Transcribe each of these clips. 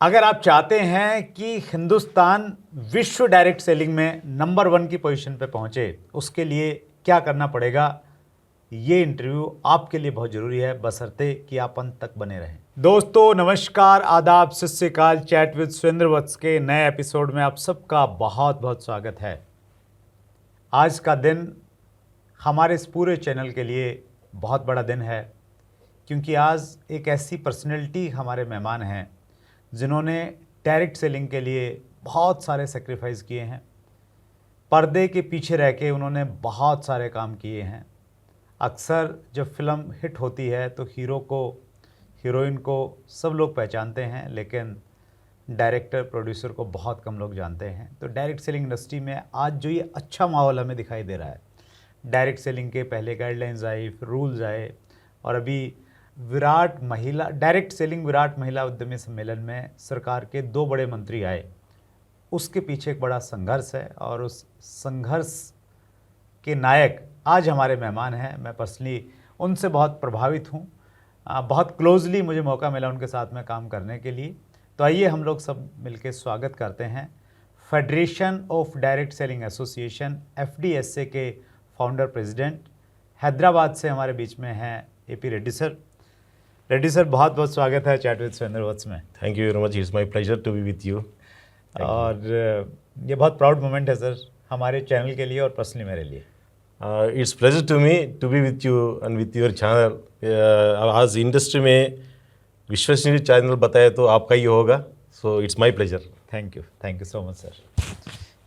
अगर आप चाहते हैं कि हिंदुस्तान विश्व डायरेक्ट सेलिंग में नंबर 1 की पोजीशन पे पहुंचे, उसके लिए क्या करना पड़ेगा, ये इंटरव्यू आपके लिए बहुत ज़रूरी है, बशर्ते कि आप अंत तक बने रहें। दोस्तों नमस्कार, आदाब, सत श्री अकाल। चैट विद सुरेंद्र वत्स के नए एपिसोड में आप सबका बहुत बहुत स्वागत है। आज का दिन हमारे इस पूरे चैनल के लिए बहुत बड़ा दिन है, क्योंकि आज एक ऐसी पर्सनैलिटी हमारे मेहमान हैं जिन्होंने डायरेक्ट सेलिंग के लिए बहुत सारे सेक्रीफाइस किए हैं। पर्दे के पीछे रह के उन्होंने बहुत सारे काम किए हैं। अक्सर जब फिल्म हिट होती है तो हीरो को, हीरोइन को सब लोग पहचानते हैं, लेकिन डायरेक्टर, प्रोड्यूसर को बहुत कम लोग जानते हैं। तो डायरेक्ट सेलिंग इंडस्ट्री में आज जो ये अच्छा माहौल हमें दिखाई दे रहा है, डायरेक्ट सेलिंग के पहले गाइडलाइंस आई, फिर रूल्स आए, और अभी डायरेक्ट सेलिंग विराट महिला उद्यमी सम्मेलन में सरकार के 2 बड़े मंत्री आए। उसके पीछे एक बड़ा संघर्ष है, और उस संघर्ष के नायक आज हमारे मेहमान हैं। मैं पर्सनली उनसे बहुत प्रभावित हूँ, बहुत क्लोजली मुझे मौका मिला उनके साथ में काम करने के लिए। तो आइए हम लोग सब मिलकर स्वागत करते हैं federation of direct selling association FDSA के फाउंडर प्रेसिडेंट, हैदराबाद से हमारे बीच में हैं AP Reddy sir. Reddy sir, बहुत बहुत स्वागत है चैट विद सुरेंद्र वत्स में। Thank you very much, it's my pleasure to be with you. और ये बहुत प्राउड मोमेंट है सर, हमारे चैनल के लिए और पर्सनली मेरे लिए। It's pleasure to me to be with you and with your channel. आज इंडस्ट्री में विश्वसनीय चैनल बताए तो आपका ही होगा, so it's my pleasure. Thank you so much sir.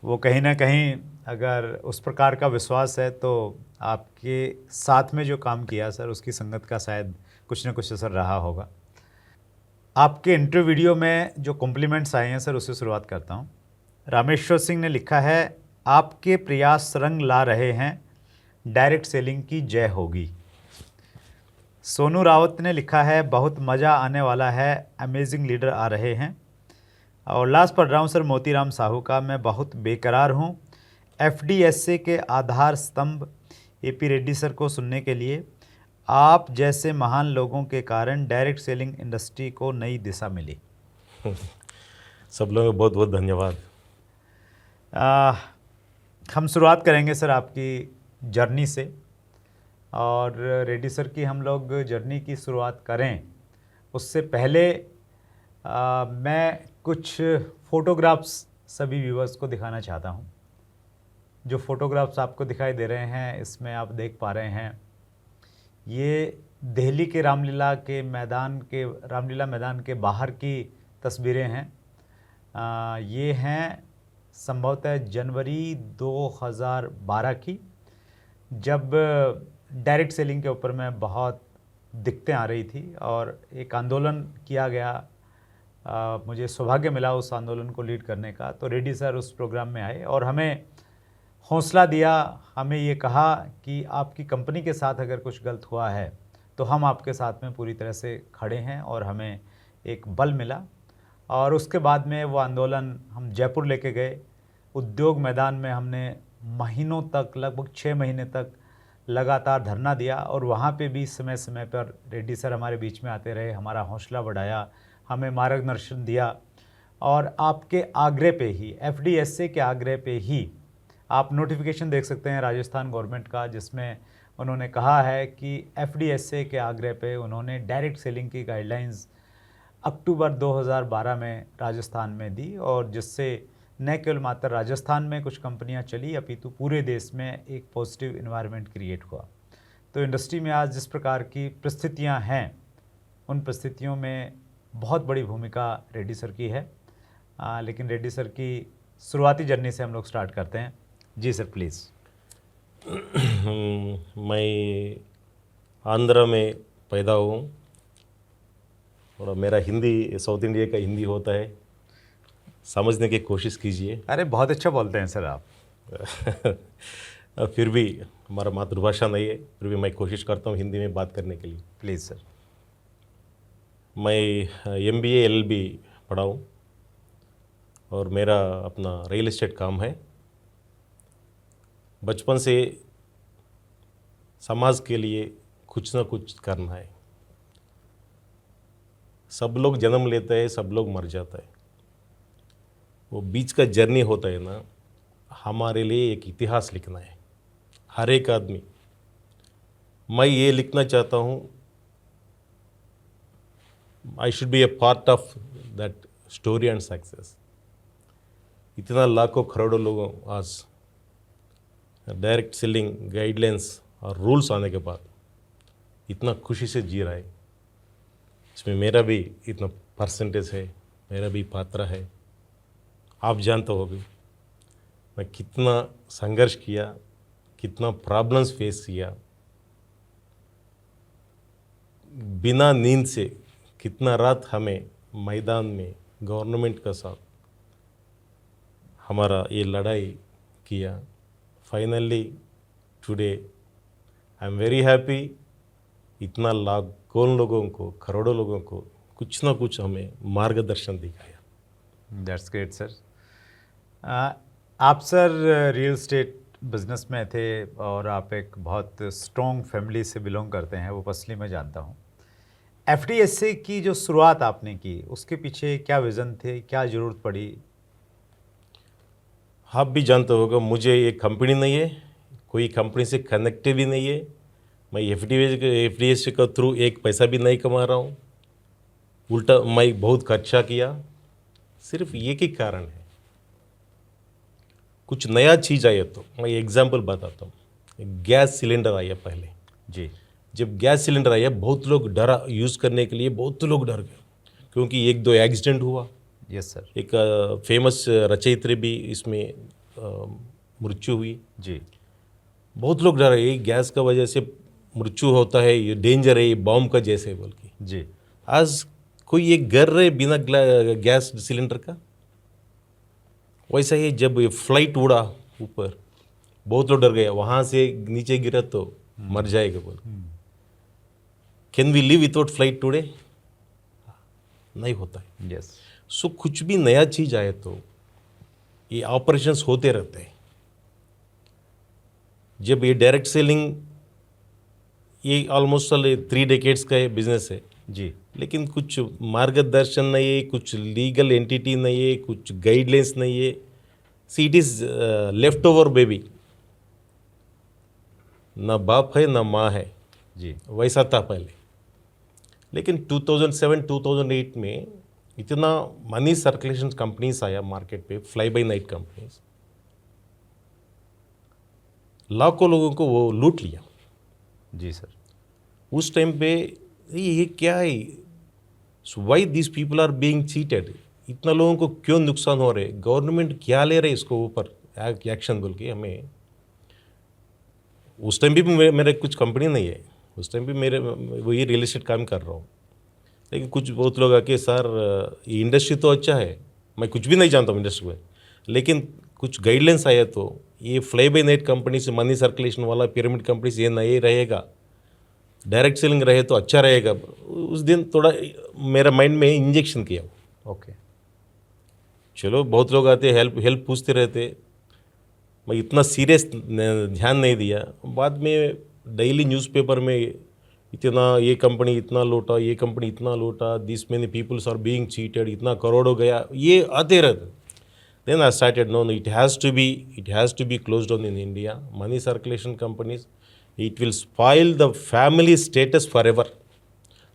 वो कहीं ना कहीं अगर उस प्रकार का विश्वास है तो आपके साथ में जो काम किया सर, उसकी संगत का शायद कुछ ना कुछ असर रहा होगा। आपके इंटरव्यू वीडियो में जो कॉम्प्लीमेंट्स आए हैं सर, उससे शुरुआत करता हूँ। रामेश्वर सिंह ने लिखा है, आपके प्रयास रंग ला रहे हैं, डायरेक्ट सेलिंग की जय होगी। सोनू रावत ने लिखा है, बहुत मज़ा आने वाला है, अमेजिंग लीडर आ रहे हैं। और लास्ट पढ़ रहा हूँ सर मोतीराम साहू का, मैं बहुत बेकरार हूँ, FDSA के आधार स्तंभ AP रेड्डी सर को सुनने के लिए। आप जैसे महान लोगों के कारण डायरेक्ट सेलिंग इंडस्ट्री को नई दिशा मिली। सब लोगों को बहुत बहुत धन्यवाद। हम शुरुआत करेंगे सर आपकी जर्नी से, और रेड्डी सर की हम लोग जर्नी की शुरुआत करें उससे पहले मैं कुछ फ़ोटोग्राफ्स सभी व्यूवर्स को दिखाना चाहता हूं। जो फ़ोटोग्राफ्स आपको दिखाई दे रहे हैं, इसमें आप देख पा रहे हैं, ये दिल्ली के रामलीला मैदान के बाहर की तस्वीरें हैं। ये हैं संभवतः जनवरी 2012 की, जब डायरेक्ट सेलिंग के ऊपर में बहुत दिक्कतें आ रही थी और एक आंदोलन किया गया। मुझे सौभाग्य मिला उस आंदोलन को लीड करने का। तो रेड्डी सर उस प्रोग्राम में आए और हमें हौसला दिया, हमें ये कहा कि आपकी कंपनी के साथ अगर कुछ गलत हुआ है तो हम आपके साथ में पूरी तरह से खड़े हैं, और हमें एक बल मिला। और उसके बाद में वो आंदोलन हम जयपुर लेके गए। उद्योग मैदान में हमने महीनों तक, लगभग 6 महीने तक लगातार धरना दिया, और वहाँ पे भी समय समय पर रेड्डी सर हमारे बीच में आते रहे, हमारा हौसला बढ़ाया, हमें मार्गदर्शन दिया। और आपके आग्रह पे ही, FDSA के आग्रह पे ही, आप नोटिफिकेशन देख सकते हैं राजस्थान गवर्नमेंट का, जिसमें उन्होंने कहा है कि FDSA के आग्रह पे उन्होंने डायरेक्ट सेलिंग की गाइडलाइंस अक्टूबर 2012 में राजस्थान में दी, और जिससे न केवल मात्र राजस्थान में कुछ कंपनियां चली, अपितु पूरे देश में एक पॉजिटिव इन्वायरमेंट क्रिएट हुआ। तो इंडस्ट्री में आज जिस प्रकार की परिस्थितियां हैं, उन परिस्थितियों में बहुत बड़ी भूमिका रेड्डी सर की है। लेकिन रेड्डी सर की शुरुआती जर्नी से हम लोग स्टार्ट करते हैं। जी सर, प्लीज़। मैं आंध्र में पैदा हूँ, और मेरा हिंदी साउथ इंडिया का हिंदी होता है, समझने की कोशिश कीजिए। अरे बहुत अच्छा बोलते हैं सर आप। फिर भी हमारा मातृभाषा नहीं है, फिर भी मैं कोशिश करता हूँ हिंदी में बात करने के लिए। Please sir. मैं MBA LLB पढ़ा हूँ, और मेरा अपना रियल एस्टेट काम है। बचपन से समाज के लिए कुछ ना कुछ करना है। सब लोग जन्म लेते हैं, सब लोग मर जाता है। वो बीच का जर्नी होता है ना, हमारे लिए एक इतिहास लिखना है हर एक आदमी। मैं ये लिखना चाहता हूँ, I should be A part of that story and success. इतना लाखों करोड़ों लोगों आज डायरेक्ट सेलिंग गाइडलाइंस और रूल्स आने के बाद इतना खुशी से जी रहा है, इसमें मेरा भी इतना परसेंटेज है, मेरा भी पात्र है। आप जानते हो भी मैं कितना संघर्ष किया, कितना प्रॉब्लम्स फेस किया, बिना नींद से कितना रात हमें मैदान में गवर्नमेंट का साथ हमारा ये लड़ाई किया। Finally today I am very happy. इतना लाखों लोगों को, करोड़ों लोगों को कुछ ना कुछ हमें मार्गदर्शन दिखाया। That's great sir. आप सर रियल एस्टेट बिजनेस में थे और आप एक बहुत स्ट्रॉन्ग फैमिली से बिलोंग करते हैं, वो पर्सनली मैं जानता हूँ। एफडीएसए की जो शुरुआत आपने की, उसके पीछे क्या विज़न थे, क्या ज़रूरत पड़ी? आप भी जानते होगा, मुझे ये कंपनी नहीं है, कोई कंपनी से कनेक्टेड भी नहीं है। मैं एफडीएसए के थ्रू एक पैसा भी नहीं कमा रहा हूँ, उल्टा मैं बहुत खर्चा किया। सिर्फ एक ही कारण है, कुछ नया चीज़ आया तो मैं एग्जांपल बताता हूँ। गैस सिलेंडर आया पहले जी। जब गैस सिलेंडर आया, बहुत लोग डरा यूज़ करने के लिए, बहुत लोग डर गए क्योंकि एक दो एक्सीडेंट हुआ। Yes sir. एक फेमस रचयित्री भी इसमें मृत्यु हुई। जी। बहुत लोग डर रहे, गैस का वजह से मृत्यु होता है, ये डेंजर है, ये बॉम्ब का जैसे बोल के। जी। आज कोई एक घर रहे बिना गैस सिलेंडर का। वैसा ही जब ये फ्लाइट उड़ा ऊपर, बहुत लोग डर गए, वहाँ से नीचे गिरा तो मर जाएगा बोल। Can we live without flight today? नहीं होता है। यस। सो कुछ भी नया चीज़ आए तो ये ऑपरेशंस होते रहते हैं। जब ये डायरेक्ट सेलिंग, ये ऑलमोस्ट 3 डेकेड्स का बिजनेस है जी। लेकिन कुछ मार्गदर्शन नहीं है, कुछ लीगल एंटिटी नहीं है, कुछ गाइडलाइंस नहीं है। See it is left over baby, ना बाप है ना माँ है, जी। वैसा था पहले। लेकिन 2007-2008 में इतना मनी सर्कुलेशन कंपनीज आया मार्केट पे, फ्लाई बाई नाइट कंपनीज, लाखों लोगों को वो लूट लिया। जी सर। उस टाइम पे ये क्या है, why this people are being cheated, इतना लोगों को क्यों नुकसान हो रहे, गवर्नमेंट क्या ले रहे इसको ऊपर एक्शन बोल के हमें। उस टाइम भी मेरे कुछ कंपनी नहीं है, उस टाइम भी मेरे वही रियल एस्टेट काम कर रहा हूँ। लेकिन कुछ बहुत लोग आके, सर ये इंडस्ट्री तो अच्छा है, मैं कुछ भी नहीं जानता हूँ इंडस्ट्री में, लेकिन कुछ गाइडलाइंस आया तो ये फ्लाई बाई नाइट कंपनी से, मनी सर्कुलेशन वाला पिरामिड कंपनी से ये नहीं रहेगा, डायरेक्ट सेलिंग रहे तो अच्छा रहेगा। उस दिन थोड़ा मेरा माइंड में इंजेक्शन किया। ओके। चलो बहुत लोग आते, हेल्प पूछते रहते, मैं इतना सीरियस ध्यान नहीं दिया। बाद में डेली न्यूज़पेपर में इतना, ये कंपनी इतना लूटा, ये कंपनी इतना लूटा, this many peoples are being cheated, इतना करोड़ों गया, ये आते रहते। Then I started, no, it has to be closed down in India. Money circulation companies, it will spoil the family status forever.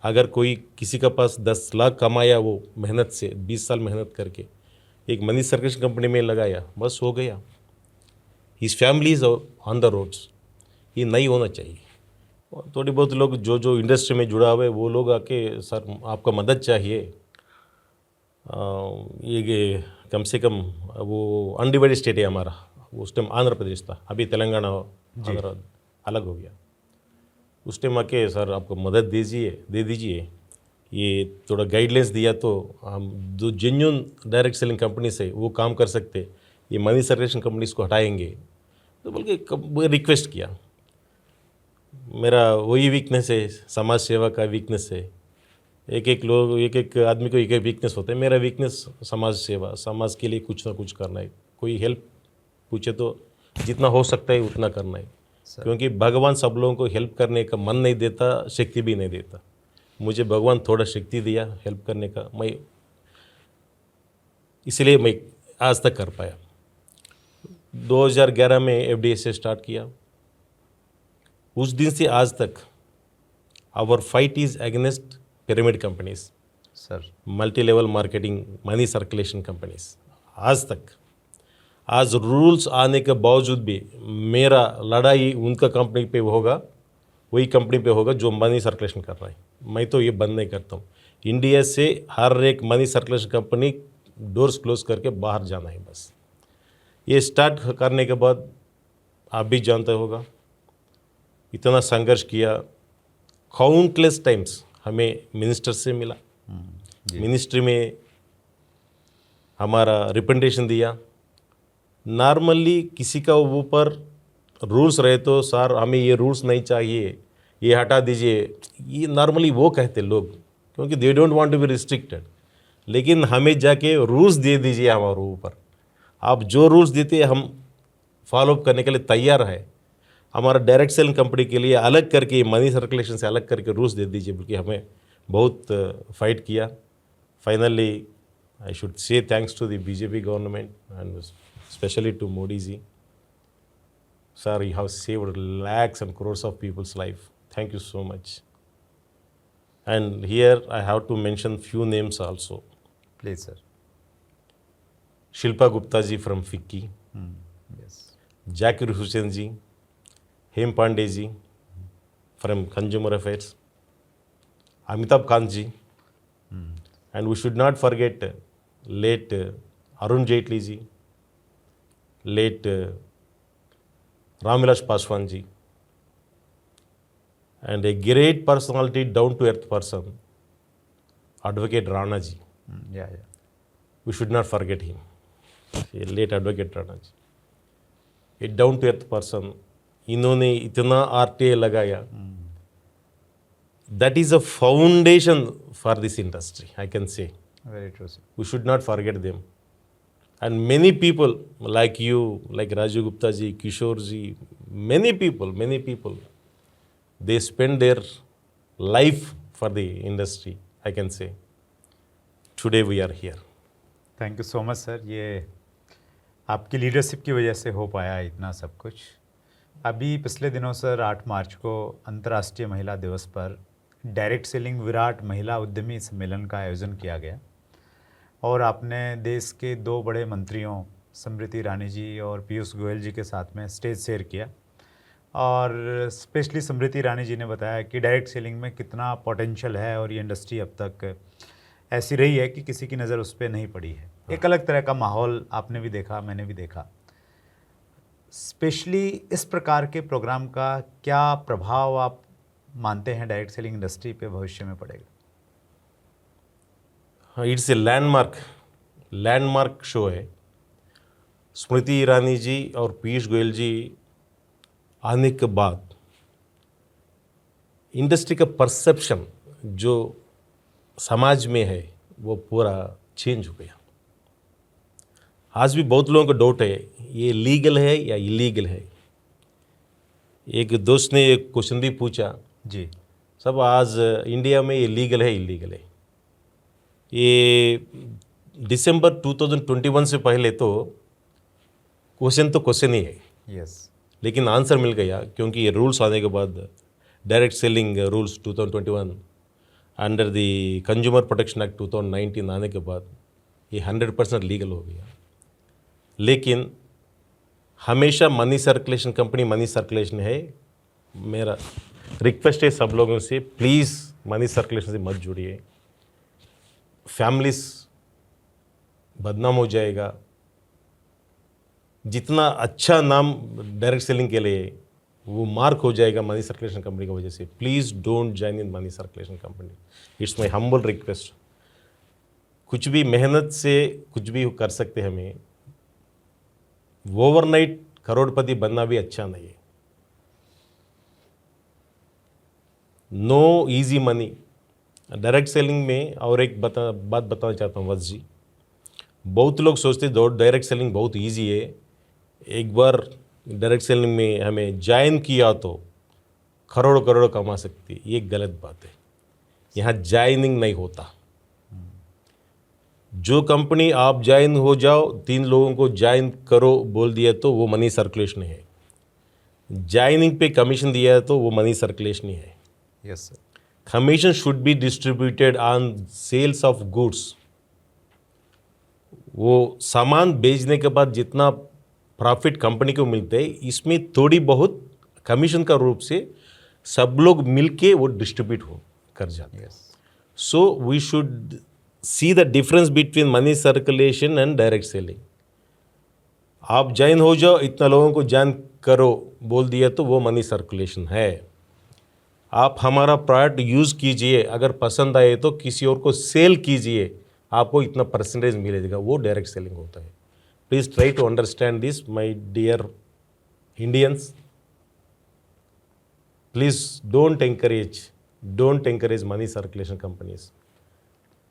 अगर कोई किसी का पास 10 लाख कमाया, वो मेहनत से 20 साल मेहनत करके एक मनी सर्कुलेशन कंपनी में लगाया, बस हो गया, his family is on the roads. ये नहीं होना चाहिए। और थोड़ी बहुत लोग जो इंडस्ट्री में जुड़ा हुआ है, वो लोग आके, सर आपका मदद चाहिए, ये कम से कम, वो अनडिवाइडेड स्टेट है हमारा, उस टाइम आंध्र प्रदेश था, अभी तेलंगाना आंध्र अलग हो गया। उस टाइम आके, सर आपको मदद दे दीजिए, ये थोड़ा गाइडलाइंस दिया तो हम जो जेन्युइन डायरेक्ट सेलिंग कंपनी से वो काम कर सकते, ये मनी सर्कुलेशन कंपनीज को हटाएंगे, तो बोल के रिक्वेस्ट किया। मेरा वही वीकनेस है, समाज सेवा का वीकनेस है। एक एक आदमी को एक एक वीकनेस होता है। मेरा वीकनेस समाज सेवा, समाज के लिए कुछ ना कुछ करना है। कोई हेल्प पूछे तो जितना हो सकता है उतना करना है, क्योंकि भगवान सब लोगों को हेल्प करने का मन नहीं देता, शक्ति भी नहीं देता। मुझे भगवान थोड़ा शक्ति दिया हेल्प करने का, इसलिए मैं आज तक कर पाया। 2011 में एफडीए से स्टार्ट किया, उस दिन से आज तक our fight is against pyramid companies, sir multi level marketing, money circulation companies. आज तक, आज रूल्स आने के बावजूद भी मेरा लड़ाई उनका कंपनी पे होगा, वही कंपनी पे होगा जो मनी सर्कुलेशन कर रहा है। मैं तो ये बंद नहीं करता हूँ। इंडिया से हर एक money circulation company doors close करके बाहर जाना है बस। ये स्टार्ट करने के बाद आप भी जानते होगा, इतना संघर्ष किया, काउंटलेस टाइम्स हमें मिनिस्टर से मिला, मिनिस्ट्री में हमारा रिप्रेजेंटेशन दिया। नॉर्मली किसी का ऊपर रूल्स रहे तो सर हमें ये रूल्स नहीं चाहिए, ये हटा दीजिए, ये नॉर्मली वो कहते लोग, क्योंकि they don't want to be restricted. लेकिन हमें जाके रूल्स दे दीजिए हमारे ऊपर, आप जो रूल्स देते हम फॉलो करने के लिए तैयार है। हमारा डायरेक्ट सेलिंग कंपनी के लिए अलग करके, मनी सर्कुलेशन से अलग करके रूल्स दे दीजिए, बल्कि हमें बहुत फाइट किया। Finally I should say thanks to the BJP government and specially to Modi ji. Sir, you have saved lakhs and crores of people's life. Thank you so much. And here I have to mention few names also. Please sir. Shilpa Gupta ji from FICCI, yes Zakir Hussain ji, Hem Pandey ji from Consumer Affairs, Amitabh Kant ji, and we should not forget late Arun Jaitley ji, late Ramvilas Paswan ji, and a great personality, down to earth person, Advocate Rana ji. या We should not forget him. A late Advocate Rana ji, a down to earth person. इन्होंने इतना RTA लगाया. That is a foundation for this industry, I can say. Very true sir. We should not forget them. And many people like you, like Rajiv Gupta ji, Kishore ji, many people, they spend their life for the industry, I can say. Today we are here. Thank you so much sir. ये आपकी leadership की वजह से हो पाया इतना सब कुछ। अभी पिछले दिनों सर 8 मार्च को अंतर्राष्ट्रीय महिला दिवस पर डायरेक्ट सेलिंग विराट महिला उद्यमी सम्मेलन का आयोजन किया गया और आपने देश के 2 बड़े मंत्रियों स्मृति ईरानी जी और पीयूष गोयल जी के साथ में स्टेज शेयर किया और स्पेशली स्मृति ईरानी जी ने बताया कि डायरेक्ट सेलिंग में कितना पोटेंशियल है और ये इंडस्ट्री अब तक ऐसी रही है कि किसी की नज़र उस पर नहीं पड़ी है। एक अलग तरह का माहौल आपने भी देखा, मैंने भी देखा। स्पेशली इस प्रकार के प्रोग्राम का क्या प्रभाव आप मानते हैं डायरेक्ट सेलिंग इंडस्ट्री पे भविष्य में पड़ेगा? हाँ, इट्स ए लैंडमार्क शो है। स्मृति ईरानी जी और पीयूष गोयल जी आने के बाद इंडस्ट्री का परसेप्शन जो समाज में है वो पूरा चेंज हो गया। आज भी बहुत लोगों को डाउट है ये लीगल है या इलीगल है। एक दोस्त ने एक क्वेश्चन भी पूछा, जी सब आज इंडिया में ये लीगल है इलीगल है। ये दिसंबर 2021 से पहले तो क्वेश्चन ही है, यस लेकिन आंसर मिल गया क्योंकि ये रूल्स आने के बाद direct selling rules 2021 under the consumer protection act 2019 आने के बाद ये 100% लीगल हो गया। लेकिन हमेशा money circulation company money circulation है। मेरा रिक्वेस्ट है सब लोगों से, प्लीज़ मनी सर्कुलेशन से मत जुड़िए, फैमिलीज बदनाम हो जाएगा। जितना अच्छा नाम डायरेक्ट सेलिंग के लिए वो मार्क हो जाएगा मनी सर्कुलेशन कंपनी की वजह से। Please don't join in money circulation company, it's my humble request. कुछ भी मेहनत से कुछ भी कर सकते हैं, हमें ओवरनाइट करोड़पति बनना भी अच्छा नहीं है। No easy money direct selling में। और एक बात बताना चाहता हूँ वत्स जी, बहुत लोग सोचते डायरेक्ट सेलिंग बहुत इजी है, एक बार डायरेक्ट सेलिंग में हमें ज्वाइन किया तो करोड़ करोड़ कमा सकती है। ये गलत बात है। यहाँ ज्वाइनिंग नहीं होता। जो कंपनी आप ज्वाइन हो जाओ, 3 लोगों को ज्वाइन करो बोल दिया तो वो मनी सर्कुलेशन है। ज्वाइनिंग पे कमीशन दिया है तो वो मनी सर्कुलेशन ही है। Yes sir. Commission should be distributed on sales of goods. वो सामान बेचने के बाद जितना प्रॉफिट कंपनी को मिलते हैं, इसमें थोड़ी बहुत कमीशन का रूप से सब लोग मिलके वो डिस्ट्रीब्यूट हो कर जाते हैं। Yes. So we should see the difference between money circulation and direct selling. आप ज्वाइन हो जाओ, इतना लोगों को ज्वाइन करो बोल दिया तो वो मनी सर्कुलेशन है। आप हमारा प्रोडक्ट यूज़ कीजिए, अगर पसंद आए तो किसी और को सेल कीजिए, आपको इतना परसेंटेज मिलेगा, वो डायरेक्ट सेलिंग होता है। Please try to understand this my dear Indians. Please don't encourage money circulation companies.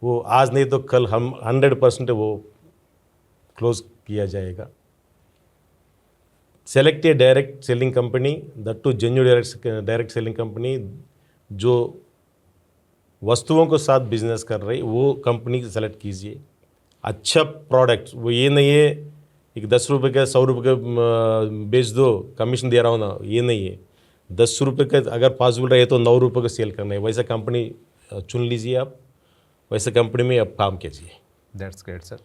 वो आज नहीं तो कल हम 100% वो क्लोज किया जाएगा। Select a direct selling company, that too genuine direct selling company जो वस्तुओं के साथ बिजनेस कर रही, वो कंपनी सेलेक्ट कीजिए। अच्छा प्रोडक्ट, वो ये नहीं है एक 10 रुपये का 100 रुपये का बेच दो, कमीशन दे रहा हूँ ना, ये नहीं है। 10 रुपये का अगर पॉसिबल रहे तो 9 रुपये का सेल करना है, वैसा कंपनी चुन लीजिए आप, वैसे कंपनी में आप काम कीजिए। That's great sir.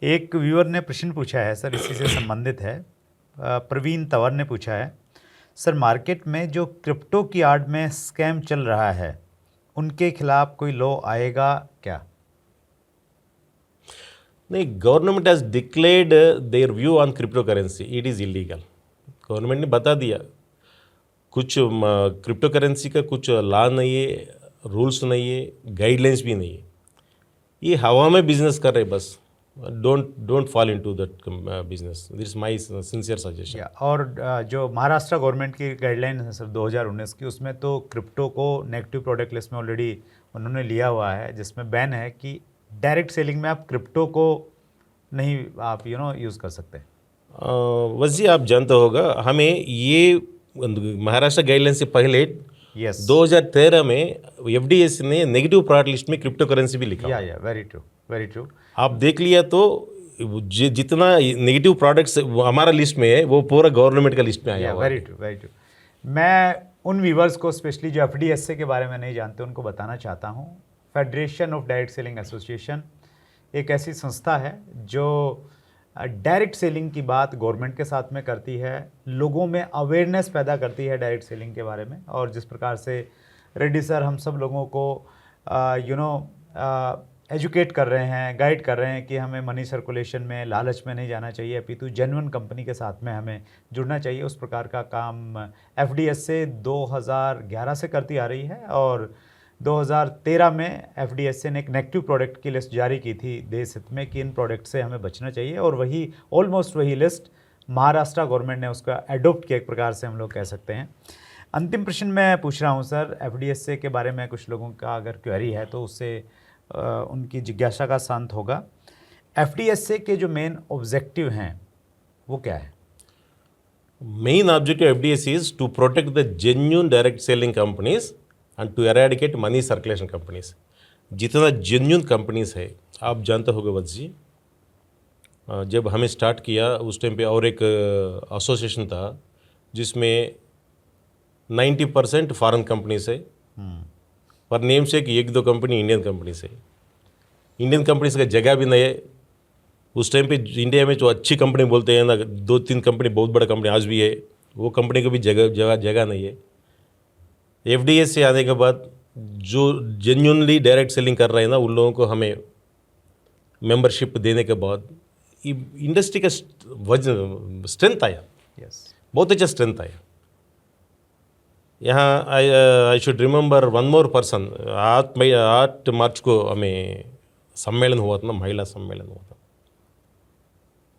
एक व्यूअर ने प्रश्न पूछा है सर, इसी से संबंधित है। प्रवीण तंवर ने पूछा है, सर मार्केट में जो क्रिप्टो की आड़ में स्कैम चल रहा है, उनके खिलाफ कोई लॉ आएगा क्या? नहीं, government has declared there view on crypto currency, it is illegal. Government ने बता दिया, कुछ क्रिप्टो करेंसी का कुछ लॉ नहीं है, रूल्स नहीं है, गाइडलाइंस भी नहीं है। ये हवा में बिजनेस कर रहे बस। Don't fall into that business, this is my sincere suggestion. और जो महाराष्ट्र गवर्नमेंट की गाइडलाइन है सर 2019 की, उसमें तो क्रिप्टो को नेगेटिव प्रोडक्ट लिस्ट में ऑलरेडी उन्होंने लिया हुआ है, जिसमें बैन है कि डायरेक्ट सेलिंग में आप क्रिप्टो को नहीं आप यूज़ कर सकते। वैसे आप जानते होगा, हमें ये महाराष्ट्र गाइडलाइन से पहले यस 2013 में एफडीएस ने नेगेटिव प्रोडक्ट लिस्ट में क्रिप्टो करेंसी भी लिखा। या वेरी ट्रू, वेरी ट्रू। आप देख लिया तो जितना नेगेटिव प्रोडक्ट्स हमारा लिस्ट में है, वो पूरा गवर्नमेंट का लिस्ट में आया हुआ है। Very true, very true. मैं उन व्यूवर्स को स्पेशली जो एफडीएसए के बारे में नहीं जानते, उनको बताना चाहता हूँ। Federation of direct selling association एक ऐसी संस्था है जो डायरेक्ट सेलिंग की बात गवर्नमेंट के साथ में करती है, लोगों में अवेयरनेस पैदा करती है डायरेक्ट सेलिंग के बारे में। और जिस प्रकार से रेड्डी सर हम सब लोगों को एजुकेट कर रहे हैं, गाइड कर रहे हैं कि हमें मनी सर्कुलेशन में, लालच में नहीं जाना चाहिए, अपितु जेन्युइन कंपनी के साथ में हमें जुड़ना चाहिए, उस प्रकार का काम एफडीएसए 2011 से करती आ रही है। और 2013 में एफडीएसए ने एक नेगेटिव प्रोडक्ट की लिस्ट जारी की थी देश हित में कि इन प्रोडक्ट से हमें बचना चाहिए, और वही ऑलमोस्ट वही लिस्ट महाराष्ट्र गवर्नमेंट ने उसका एडोप्ट किया, एक प्रकार से हम लोग कह सकते हैं। अंतिम प्रश्न मैं पूछ रहा हूँ सर, एफडीएसए के बारे में कुछ लोगों का अगर क्वेरी है तो उससे उनकी जिज्ञासा का शांत होगा। एफडीएसए के जो मेन ऑब्जेक्टिव हैं वो क्या है? Main objective FDSA is to protect the genuine direct selling companies and to eradicate money circulation companies. जितना जेन्युइन कंपनीज है, आप जानते होंगे वत्स जी, जब हमें स्टार्ट किया उस टाइम पे और एक एसोसिएशन था जिसमें 90% फॉरेन कंपनीज है, पर नेम से कि 1-2 कंपनी इंडियन कंपनीज है। इंडियन कंपनीज का जगह भी नहीं है। उस टाइम पे इंडिया में जो अच्छी कंपनी बोलते हैं ना, 2-3 कंपनी बहुत बड़ा कंपनी आज भी है, वो कंपनी को भी जगह नहीं है। एफडीएस से आने के बाद जो जेन्युइनली डायरेक्ट सेलिंग कर रहे हैं ना, उन लोगों को हमें मेंबरशिप देने के बाद इंडस्ट्री का स्ट्रेंथ आया। यस, बहुत अच्छा स्ट्रेंथ आया। यहाँ I should remember one more person. 8 मार्च को हमें सम्मेलन हुआ था ना, महिला सम्मेलन हुआ था।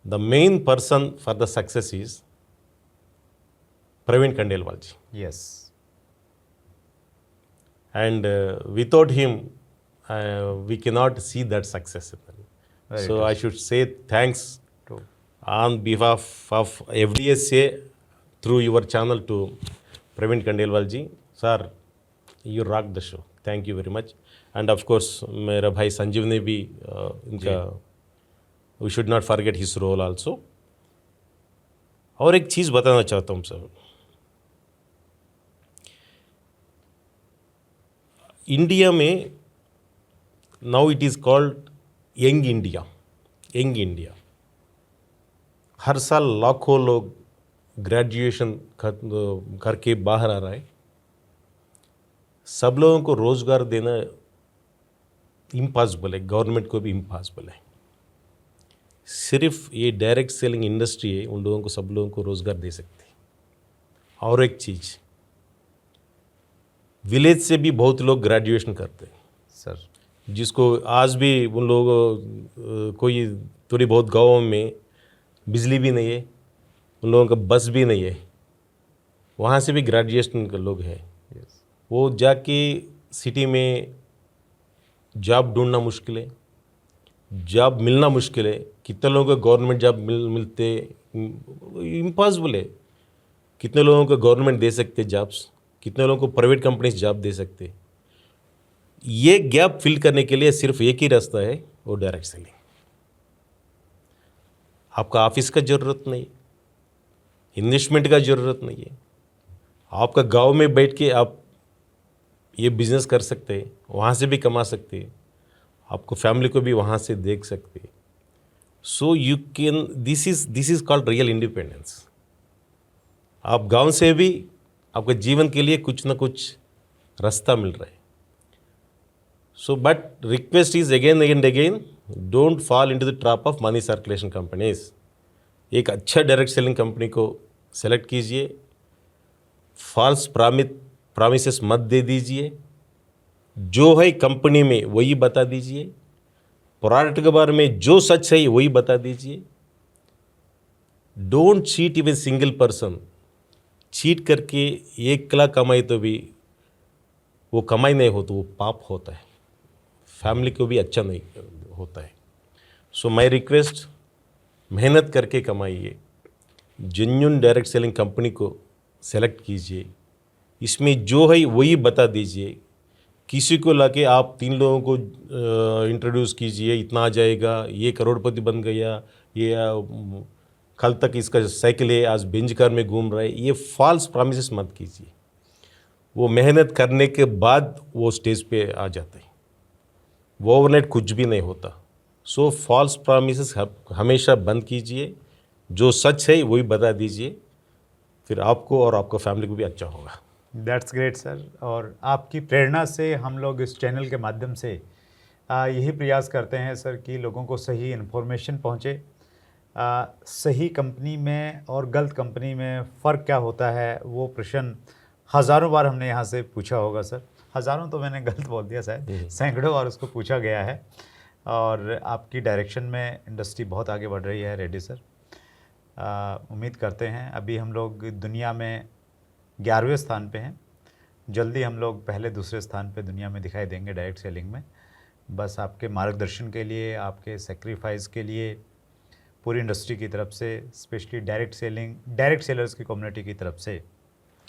The main person for the success is Praveen Khandelwal ji. Yes, and without him we cannot see that success. So I should say thanks true. on behalf of FDSA through your channel to Praveen Khandelwal ji. Sir, you rocked the show. Thank you very much. And of course मेरा भाई संजीव ने भी इनका we should not forget his role also. और एक चीज़ बताना चाहता हूँ सर, इंडिया में now it is called young India. Young India, हर साल लाखों लोग ग्रेजुएशन करके बाहर आ रहा है। सब लोगों को रोज़गार देना इम्पॉसिबल है, गवर्नमेंट को भी इम्पॉसिबल है। सिर्फ ये डायरेक्ट सेलिंग इंडस्ट्री है उन लोगों को, सब लोगों को रोज़गार दे सकती है। और एक चीज़, विलेज से भी बहुत लोग ग्रेजुएशन करते हैं सर। जिसको आज भी उन लोगों कोई थोड़ी बहुत गाँव में बिजली भी नहीं है, उन लोगों का बस भी नहीं है, वहाँ से भी ग्रेजुएशन के लोग हैं। वो जाके सिटी में जॉब ढूंढना मुश्किल है, जॉब मिलना मुश्किल है। कितने लोगों को गवर्नमेंट जॉब मिलते इम्पॉसिबल है। कितने लोगों को गवर्नमेंट दे सकते जॉब्स, कितने लोगों को प्राइवेट कंपनीज जॉब दे सकते। ये गैप फिल करने के लिए सिर्फ एक ही रास्ता है, वो डायरेक्ट सेलिंग। आपका ऑफिस का ज़रूरत नहीं, इन्वेस्टमेंट का ज़रूरत नहीं है। आपका गांव में बैठ के आप ये बिज़नेस कर सकते हैं, वहाँ से भी कमा सकते हैं, आपको फैमिली को भी वहाँ से देख सकते हैं। So you can, this is called real independence. आप गांव से भी आपके जीवन के लिए कुछ ना कुछ रास्ता मिल रहा है। So but request is again and again, don't fall into the trap of money circulation companies. एक अच्छा डायरेक्ट सेलिंग कंपनी को सेलेक्ट कीजिए, फॉल्स प्रॉमिसेस मत दे दीजिए, जो है कंपनी में वही बता दीजिए, प्रोडक्ट के बारे में जो सच है वही बता दीजिए। Don't cheat even single person. Cheat करके 1 लाख कमाई तो भी वो कमाई नहीं होती, वो पाप होता है, फैमिली को भी अच्छा नहीं होता है। सो माय रिक्वेस्ट, मेहनत करके कमाइए, जेन्युइन डायरेक्ट सेलिंग कंपनी को सेलेक्ट कीजिए, इसमें जो है वही बता दीजिए। किसी को लाके आप 3 लोगों को इंट्रोड्यूस कीजिए, इतना आ जाएगा, ये करोड़पति बन गया, ये कल तक इसका साइकिल है, आज बेंच कार में घूम रहा है, ये फॉल्स प्रॉमिसेस मत कीजिए। वो मेहनत करने के बाद वो स्टेज पे आ जाते हैं, वो ओवरनाइट कुछ भी नहीं होता। सो फॉल्स प्रॉमिसेस हमेशा बंद कीजिए, जो सच है वही बता दीजिए, फिर आपको और आपका फैमिली को भी अच्छा होगा। That's great sir. और आपकी प्रेरणा से हम लोग इस चैनल के माध्यम से यही प्रयास करते हैं सर कि लोगों को सही इन्फॉर्मेशन पहुँचे। सही कंपनी में और गलत कंपनी में फ़र्क क्या होता है, वो प्रश्न हज़ारों बार हमने यहाँ से पूछा होगा सर। हज़ारों तो मैंने गलत बोल दिया, शायद सैकड़ों बार उसको पूछा गया है। और आपकी डायरेक्शन में इंडस्ट्री बहुत आगे बढ़ रही है रेड्डी सर। उम्मीद करते हैं, अभी हम लोग दुनिया में 11वें स्थान पे हैं, जल्दी हम लोग पहले दूसरे स्थान पे दुनिया में दिखाई देंगे डायरेक्ट सेलिंग में। बस आपके मार्गदर्शन के लिए, आपके सेक्रीफाइस के लिए पूरी इंडस्ट्री की तरफ से, स्पेशली डायरेक्ट सेलर्स की कम्युनिटी की तरफ से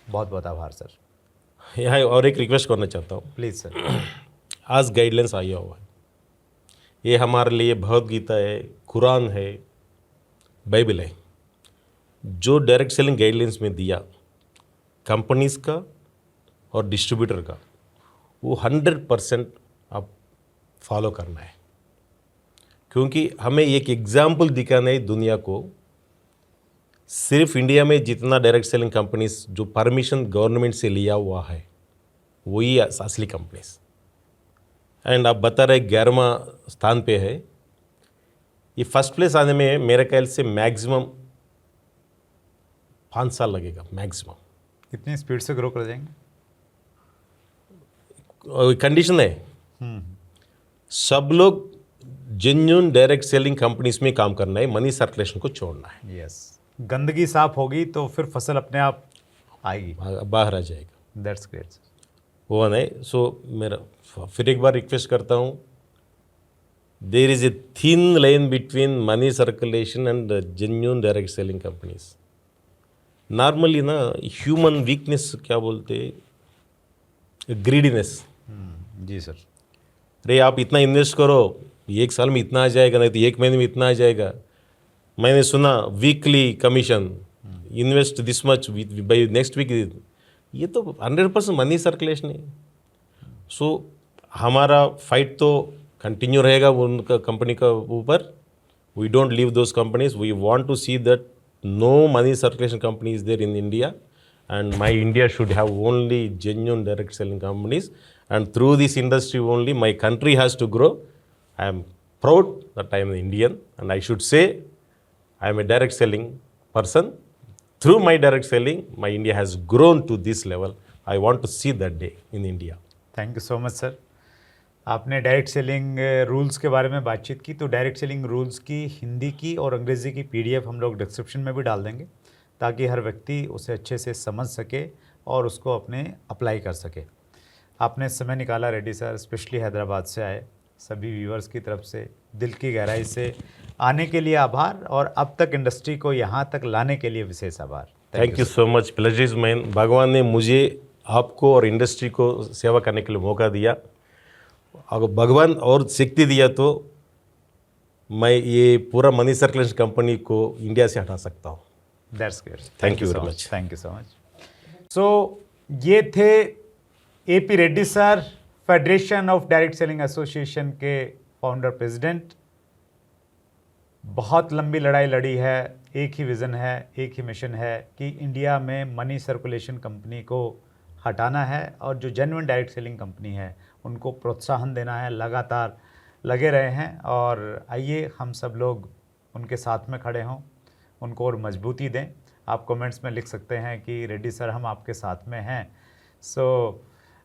बहुत बहुत आभार सर। यहाँ और एक रिक्वेस्ट करना चाहता हूँ, प्लीज़ सर। आज गाइडलाइंस आया हुआ है, ये हमारे लिए भगवद गीता है, कुरान है, बाइबल है। जो डायरेक्ट सेलिंग गाइडलाइंस में दिया कंपनीज़ का और डिस्ट्रीब्यूटर का, वो 100% आप फॉलो करना है, क्योंकि हमें एक एग्जाम्पल दिखाना है दुनिया को। सिर्फ इंडिया में जितना डायरेक्ट सेलिंग कंपनीज जो परमिशन गवर्नमेंट से लिया हुआ है वही असली कंपनीज। एंड आप बता रहे 11वां स्थान पे है। ये फर्स्ट प्लेस आने में मेरे ख्याल से मैक्सिमम 5 साल लगेगा मैक्सिमम। कितनी स्पीड से ग्रो कर जाएंगे? कंडीशन है, सब लोग जेन्युइन डायरेक्ट सेलिंग कंपनीज में काम करना है, मनी सर्कुलेशन को छोड़ना है। यस, गंदगी साफ होगी तो फिर फसल अपने आप आएगी, बाहर आ जाएगा। That's great sir. वो नहीं। सो मेरा फिर एक बार रिक्वेस्ट करता हूँ, there is a thin line between money circulation and genuine direct selling companies. Normally ना ह्यूमन वीकनेस क्या बोलते, ग्रीडीनेस। जी सर। अरे आप इतना इन्वेस्ट करो, एक साल में इतना आ जाएगा, नहीं तो एक महीने में इतना आ जाएगा। मैंने सुना weekly commission, invest this much by next week. ये तो 100% मनी सर्कुलेशन है। सो हमारा फाइट तो कंटिन्यू रहेगा उनका कंपनी का ऊपर। We don't leave those companies, we want to see that no money circulation company is there in India, and my India should have only genuine direct selling companies, and through this industry only my country has to grow. I am proud that I am an Indian, and I should say I am a direct selling person. Through my direct selling, my India has grown to this level. I want to see that day in India. Thank you so much sir. आपने direct selling rules के बारे में बातचीत की, तो direct selling rules की हिंदी की और अंग्रेज़ी की PDF हम लोग डिस्क्रिप्शन में भी डाल देंगे, ताकि हर व्यक्ति उसे अच्छे से समझ सके और उसको अपने अप्लाई कर सके। आपने समय निकाला रेड्डी सर, स्पेशली हैदराबाद से आए। सभी व्यूअर्स की तरफ से दिल की गहराई से आने के लिए आभार, और अब तक इंडस्ट्री को यहाँ तक लाने के लिए विशेष आभार। Thank you so much, pleasure is mine. भगवान ने मुझे, आपको और इंडस्ट्री को सेवा करने के लिए मौका दिया। अगर भगवान और शक्ति दिया तो मैं ये पूरा मनी सर्कुलेशन कंपनी को इंडिया से हटा सकता हूँ। That's good, thank you very much. Thank you so much. So ये थे AP Reddy sir, federation of direct selling association के फाउंडर प्रेसिडेंट। बहुत लंबी लड़ाई लड़ी है, एक ही विज़न है, एक ही मिशन है कि इंडिया में मनी सर्कुलेशन कंपनी को हटाना है और जो जेन्युइन डायरेक्ट सेलिंग कंपनी है उनको प्रोत्साहन देना है। लगातार लगे रहे हैं, और आइए हम सब लोग उनके साथ में खड़े हों, उनको और मजबूती दें। आप कमेंट्स में लिख सकते हैं कि रेड्डी सर हम आपके साथ में हैं। सो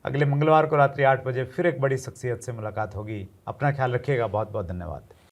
अगले मंगलवार को रात्रि 8 बजे फिर एक बड़ी शख्सियत से मुलाकात होगी। अपना ख्याल रखिएगा। बहुत बहुत धन्यवाद।